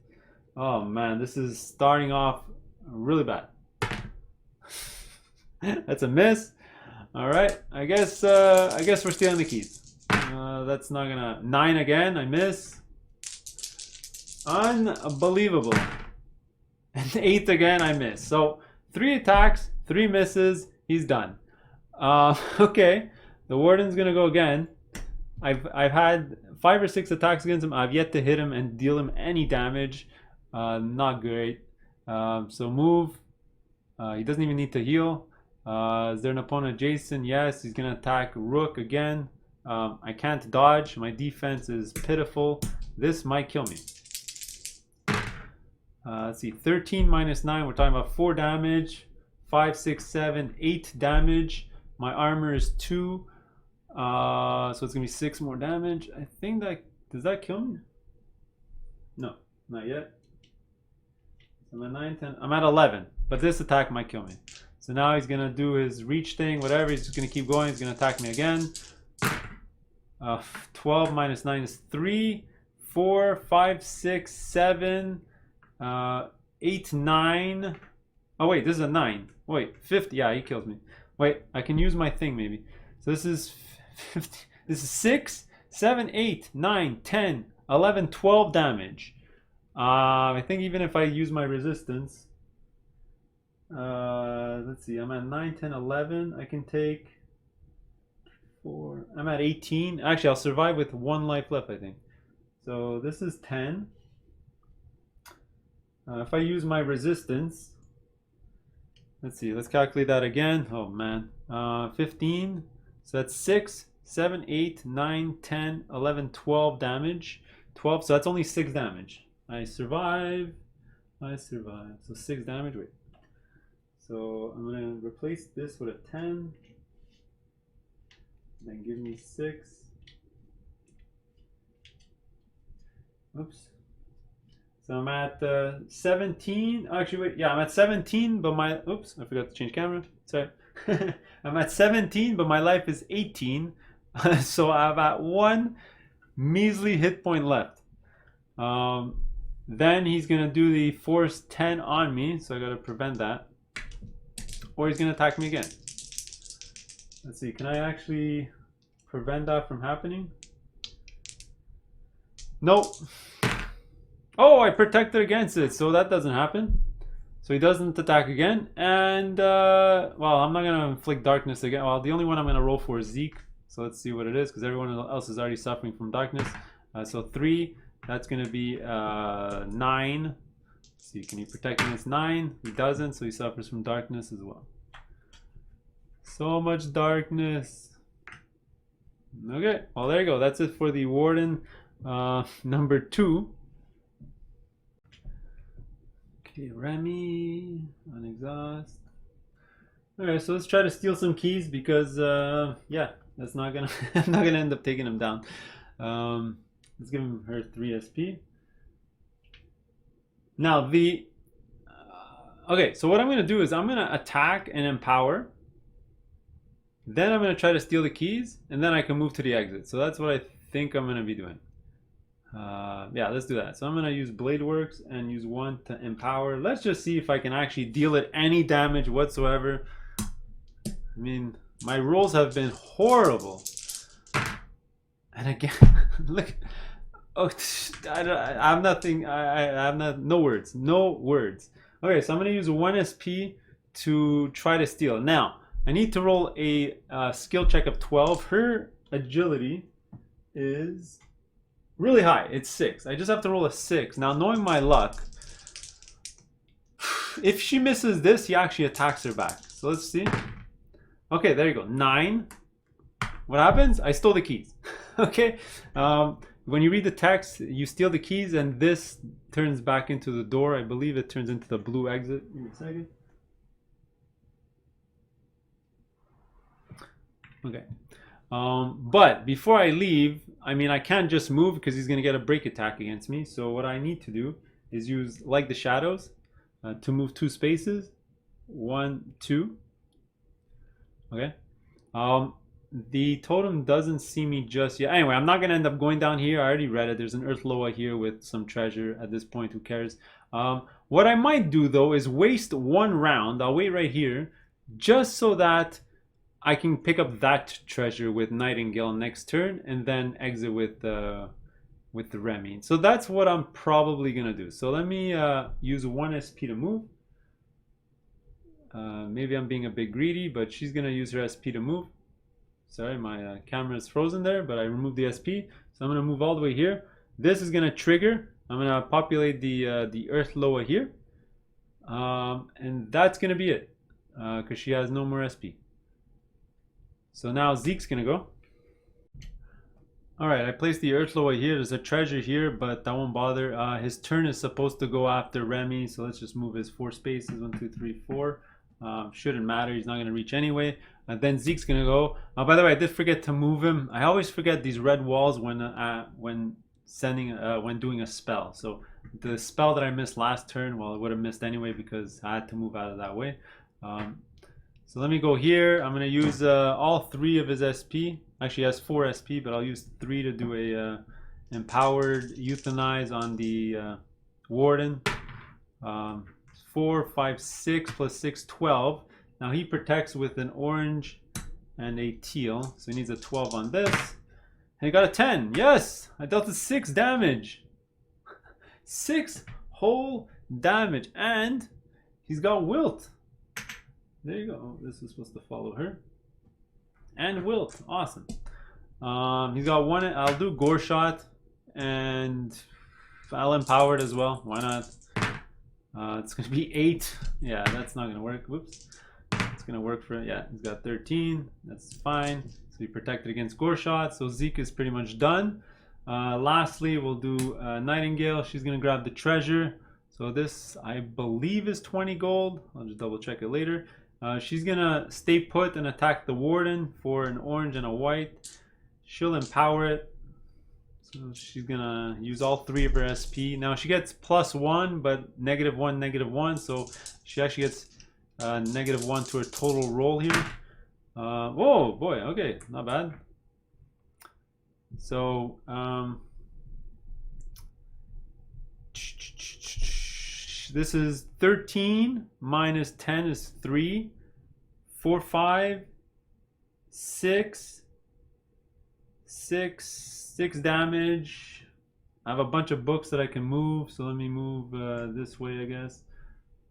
S1: Oh man, this is starting off really bad. That's a miss. All right, I guess we're stealing the keys. That's not gonna. 9 again, I miss. Unbelievable. And 8 again, I miss. So 3 attacks, 3 misses. He's done. Okay, the Warden's gonna go again. I've had 5 or 6 attacks against him. I've yet to hit him and deal him any damage. Not great. So move. He doesn't even need to heal. Is there an opponent? Jason? Yes, he's gonna attack Rook again. I can't dodge. My defense is pitiful. This might kill me. Let's see. 13 minus 9. We're talking about 4 damage. 5, 6, 7, 8 damage. My armor is 2. So it's gonna be 6 more damage. I think that does that kill me? No, not yet. I'm at 9, 10. I'm at 11. But this attack might kill me. So now he's gonna do his reach thing, whatever. He's just gonna keep going. He's gonna attack me again. 12 minus 9 is 3, 4, 5, 6, 7, 8, 9. Oh wait, this is a 9. Wait, 50. Yeah, he kills me. Wait, I can use my thing maybe. So this is 50. This is 6, 7, 8, 9, 10, 11, 12 damage. I think even if I use my resistance. Let's see, I'm at 9, 10, 11. I can take 4. I'm at 18. Actually, I'll survive with 1 life left, I think. So this is 10. If I use my resistance, let's see, let's calculate that again. Oh man, 15. So that's 6, 7, 8, 9, 10, 11, 12 damage. 12, so that's only 6 damage. I survive. So 6 damage. Wait. So I'm going to replace this with a 10. Then give me 6. Oops. So I'm at 17. Actually, wait. Yeah, I'm at 17, but my... Oops, I forgot to change camera. Sorry. I'm at 17, but my life is 18. So I've got 1 measly hit point left. Then he's going to do the force 10 on me, so I got to prevent that. or he's gonna attack me again. Let's see, can I actually prevent that from happening? Nope. Oh, I protected against it, so that doesn't happen. So he doesn't attack again, and well, I'm not gonna inflict darkness again. Well, the only one I'm gonna roll for is Zeke. So let's see what it is, because everyone else is already suffering from darkness. So 3, that's gonna be 9. Let's see, can he protect against 9? He doesn't, so he suffers from darkness as well. So much darkness. Okay, well there you go. That's it for the Warden number 2. Okay, Remy on exhaust. Alright, so let's try to steal some keys because yeah, that's not gonna I'm not gonna end up taking him down. Let's give him her 3 SP. Now the okay, so what I'm gonna do is I'm gonna attack and empower. Then I'm gonna try to steal the keys, and then I can move to the exit. So that's what I think I'm gonna be doing. Yeah, let's do that. So I'm gonna use Blade Works and use 1 to empower. Let's just see if I can actually deal it any damage whatsoever. I mean, my rolls have been horrible. And again, look. Oh, I'm nothing. I'm not. No words. No words. Okay, so I'm gonna use 1 SP to try to steal. Now I need to roll a skill check of 12. Her agility is really high. It's 6. I just have to roll a 6. Now, knowing my luck, if she misses this, he actually attacks her back. So let's see. Okay, there you go. 9. What happens? I stole the keys. Okay. When you read the text, you steal the keys, and this turns back into the door. I believe it turns into the blue exit. Give me a second. Okay. But before I leave, I mean, I can't just move because he's going to get a break attack against me. So what I need to do is use, like the shadows, to move 2 spaces. 1, 2. Okay. The totem doesn't see me just yet. Anyway, I'm not going to end up going down here. I already read it. There's an Earth Loa here with some treasure at this point. Who cares? What I might do, though, is waste 1 round. I'll wait right here just so that I can pick up that treasure with Nightingale next turn and then exit with the Remy. So that's what I'm probably going to do. So let me use 1 SP to move. Maybe I'm being a bit greedy, but she's going to use her SP to move. Sorry, my camera is frozen there, but I removed the SP. So I'm going to move all the way here. This is going to trigger. I'm going to populate the Earth Loa here. And that's going to be it, because she has no more SP. So now Zeke's going to go. Alright, I placed the Earth Loa here. There's a treasure here, but that won't bother. His turn is supposed to go after Remy, so let's just move his 4 spaces. 1, 2, 3, 4. Shouldn't matter. He's not going to reach anyway. Then Zeke's going to go. By the way, I did forget to move him. I always forget these red walls when doing a spell. So the spell that I missed last turn, well, I would have missed anyway because I had to move out of that way. So let me go here. I'm going to use all 3 of his SP. Actually, he has 4 SP, but I'll use 3 to do a empowered euthanize on the Warden. 4, 5, 6 plus 6, 12. Now he protects with an orange and a teal, so he needs a 12 on this. And he got a 10. Yes! I dealt 6 damage. 6 whole damage. And he's got Wilt. There you go. Oh, this is supposed to follow her. And Wilt. Awesome. He's got 1. I'll do Gore Shot. And I'll empower it as well. Why not? It's going to be 8. Yeah, that's not going to work. Whoops. It's going to work for, yeah, he's got 13. That's fine. So he protected against Gore Shot. So Zeke is pretty much done. Lastly, we'll do Nightingale. She's going to grab the treasure. So this, I believe, is 20 gold. I'll just double check it later. She's going to stay put and attack the Warden for an orange and a white. She'll empower it. So she's going to use all 3 of her SP. Now she gets +1, but -1, -1. So she actually gets -1 to her total roll here. Whoa, boy. Okay, not bad. So this is 13 minus 10 is 3. 4, 5, 6 damage. I have a bunch of books that I can move, so let me move this way, I guess.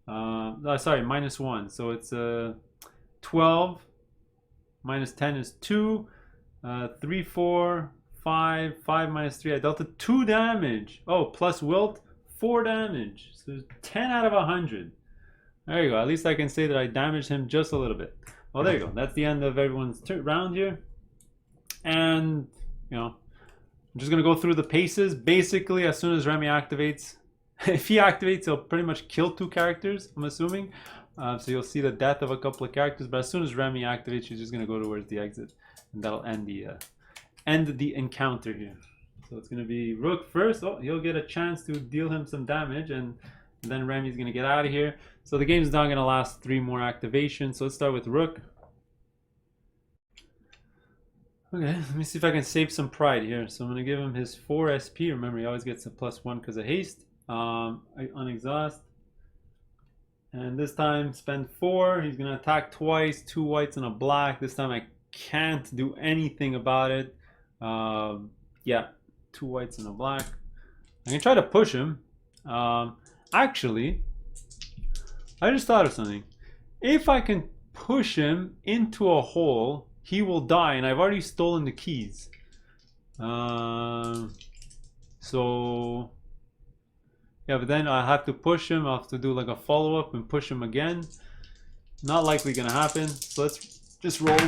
S1: Sorry, -1, so it's 12 minus 10 is 2. 3, 4, 5 minus 3. I dealt it 2 damage. Oh, plus wilt, 4 damage. So 10 out of 100. There you go. At least I can say that I damaged him just a little bit. Well, there you go. That's the end of everyone's round here. And, you know, I'm just going to go through the paces. Basically, as soon as Remy activates, if he activates, he'll pretty much kill 2 characters, I'm assuming. So you'll see the death of a couple of characters. But as soon as Remy activates, she's just going to go towards the exit. And that'll end the encounter here. So it's going to be Rook first. Oh, he'll get a chance to deal him some damage. And then Remy's going to get out of here. So the game's not going to last 3 more activations. So let's start with Rook. Okay, let me see if I can save some pride here. So I'm going to give him his 4 SP. Remember, he always gets a +1 because of haste. Unexhaust. And this time, spend 4. He's going to attack twice. 2 whites and a black. This time I can't do anything about it. Yeah, 2 whites and a black. I can try to push him. Actually, I just thought of something. If I can push him into a hole, he will die, and I've already stolen the keys. So yeah, but then I have to push him. I'll have to do like a follow-up and push him again. Not likely gonna happen. So let's just roll.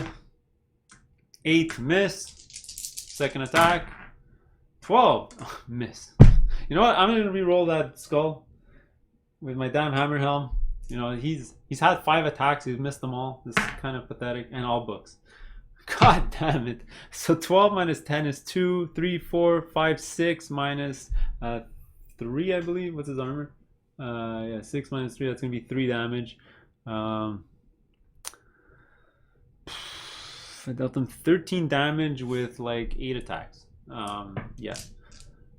S1: 8, miss. Second attack. 12, miss. You know what? I'm gonna re-roll that skull with my damn hammer helm. You know, he's had 5 attacks. He's missed them all. This is kind of pathetic. And all books. God damn it. So 12 minus 10 is 2. 3, 4, 5, 6 minus 3, I believe. What's his armor? Yeah, 6 minus 3. That's gonna be 3 damage. I dealt him 13 damage with like 8 attacks. Yeah.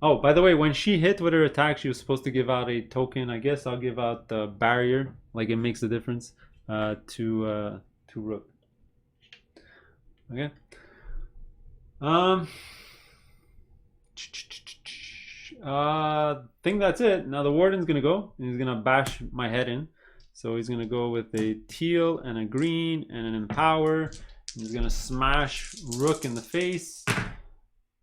S1: Oh, by the way, when she hit with her attack, she was supposed to give out a token. I guess I'll give out the barrier, like it makes a difference, to Rook. Okay. Think that's it. Now the Warden's gonna go, and he's gonna bash my head in. So he's gonna go with a teal and a green and an empower. He's gonna smash Rook in the face.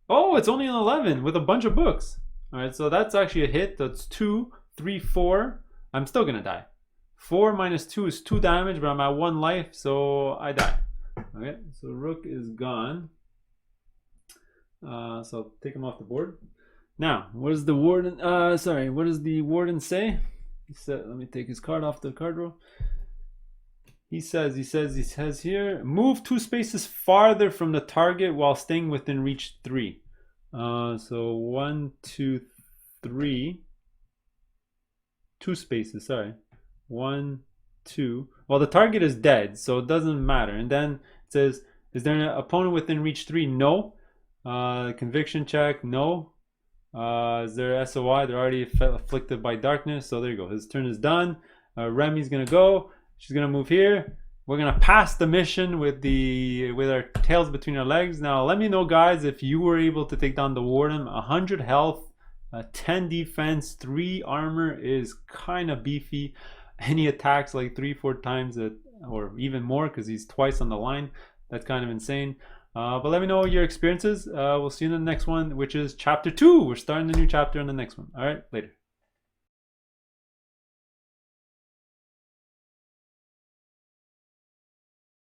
S1: Oh, it's only an 11 with a bunch of books. All right, so that's actually a hit. That's 2, 3, 4. I'm still gonna die. 4 minus 2 is 2 damage, but I'm at 1 life, so I die. Okay, so Rook is gone. So I'll take him off the board. Now, what does the Warden? Sorry, what does the Warden say? He said, let me take his card off the card roll. He says here, move 2 spaces farther from the target while staying within reach 3. So 1, 2, 3. 2 spaces, sorry. 1, 2. Well, the target is dead, so it doesn't matter. And then it says, is there an opponent within reach 3? No. Conviction check, no. Is there SOI? They're already afflicted by darkness. So there you go. His turn is done. Remy's gonna go. She's gonna move here. We're gonna pass the mission with our tails between our legs. Now let me know, guys, if you were able to take down the Warden. 100 health, 10 defense, 3 armor is kind of beefy. Any attacks like 3-4 times or even more, because he's twice on the line. That's kind of insane. But let me know your experiences. We'll see you in the next one, which is chapter 2. We're starting the new chapter in the next one. All right, later.